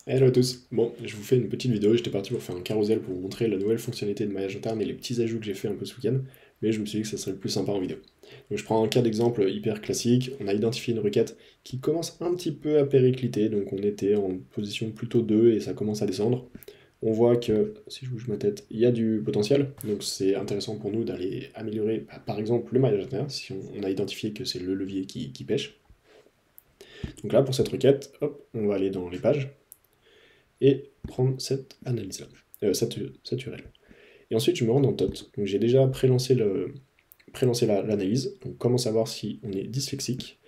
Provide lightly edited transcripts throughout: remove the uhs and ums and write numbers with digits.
Hello à tous. Bon, je vous fais une petite vidéo, j'étais parti pour faire un carrousel pour vous montrer la nouvelle fonctionnalité de maillage interne et les petits ajouts que j'ai fait un peu ce week-end, mais je me suis dit que ça serait le plus sympa en vidéo. Donc je prends un cas d'exemple hyper classique, on a identifié une requête qui commence un petit peu à péricliter, donc on était en position plutôt 2 et ça commence à descendre. On voit que, si je bouge ma tête, il y a du potentiel, donc c'est intéressant pour nous d'aller améliorer, par exemple, le maillage interne, si on a identifié que c'est le levier qui pêche. Donc là, pour cette requête, hop, on va aller dans les pages, et prendre cette analyse-là, cette URL. Et ensuite, je me rends dans TOT. Donc j'ai déjà prélancé l'analyse, donc comment savoir si on est dyslexique,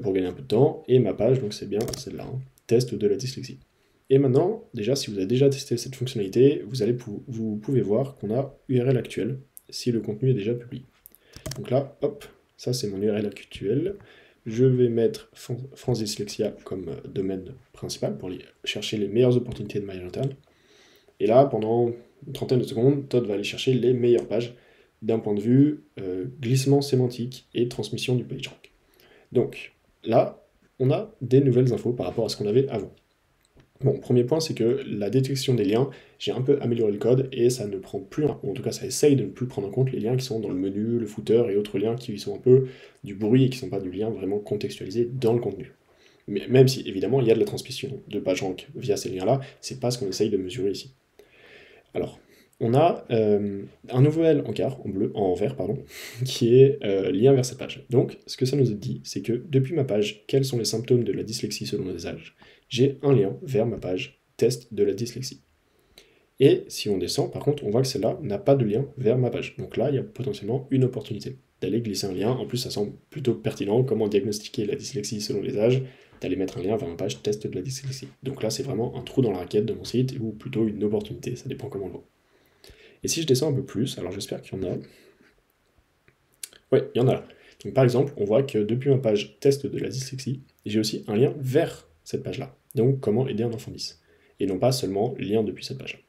pour gagner un peu de temps, et ma page, donc c'est bien celle-là, hein, test de la dyslexie. Et maintenant, déjà, si vous avez déjà testé cette fonctionnalité, vous pouvez voir qu'on a URL actuelle, si le contenu est déjà publié. Donc là, hop, ça c'est mon URL actuel. Je vais mettre France Dyslexia comme domaine principal pour aller chercher les meilleures opportunités de maillage interne. Et là, pendant une trentaine de secondes, Todd va aller chercher les meilleures pages d'un point de vue glissement sémantique et transmission du PageRank. Donc là, on a des nouvelles infos par rapport à ce qu'on avait avant. Bon, premier point, c'est que la détection des liens, j'ai un peu amélioré le code et ça ne prend plus, ou en tout cas ça essaye de ne plus prendre en compte les liens qui sont dans le menu, le footer et autres liens qui sont un peu du bruit et qui ne sont pas du lien vraiment contextualisé dans le contenu. Mais même si évidemment il y a de la transmission de PageRank via ces liens-là, c'est pas ce qu'on essaye de mesurer ici. Alors, on a un nouvel encart en vert, pardon, qui est lien vers cette page. Donc, ce que ça nous dit, c'est que depuis ma page, quels sont les symptômes de la dyslexie selon les âges, j'ai un lien vers ma page test de la dyslexie. Et si on descend, par contre, on voit que celle-là n'a pas de lien vers ma page. Donc là, il y a potentiellement une opportunité d'aller glisser un lien. En plus, ça semble plutôt pertinent, comment diagnostiquer la dyslexie selon les âges, d'aller mettre un lien vers ma page test de la dyslexie. Donc là, c'est vraiment un trou dans la raquette de mon site, ou plutôt une opportunité, ça dépend comment on le voit. Et si je descends un peu plus, alors j'espère qu'il y en a... Ouais, il y en a là. Donc par exemple, on voit que depuis ma page test de la dyslexie, j'ai aussi un lien vers cette page-là. Donc comment aider un enfant 10. Et non pas seulement lien depuis cette page.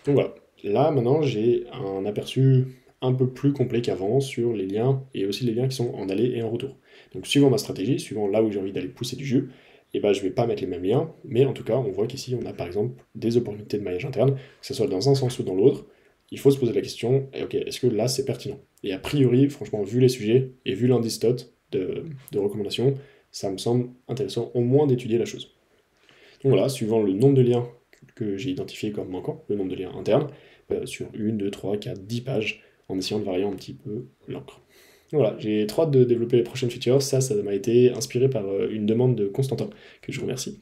Donc voilà, là maintenant j'ai un aperçu un peu plus complet qu'avant sur les liens et aussi les liens qui sont en aller et en retour. Donc suivant ma stratégie, suivant là où j'ai envie d'aller pousser du jus, et ben je vais pas mettre les mêmes liens, mais en tout cas on voit qu'ici on a par exemple des opportunités de maillage interne, que ce soit dans un sens ou dans l'autre. Il faut se poser la question, ok, est-ce que là c'est pertinent? Et a priori, franchement, vu les sujets et vu l'indice TOT de recommandation, ça me semble intéressant au moins d'étudier la chose. Donc voilà, suivant le nombre de liens que j'ai identifié comme manquant, le nombre de liens internes, sur 1, 2, 3, 4, 10 pages, en essayant de varier un petit peu l'encre. Voilà, j'ai trop hâte de développer les prochaines features, ça m'a été inspiré par une demande de Constantin, que je remercie,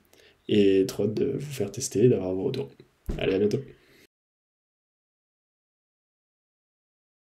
et trop hâte de vous faire tester, d'avoir vos retours. Allez, à bientôt.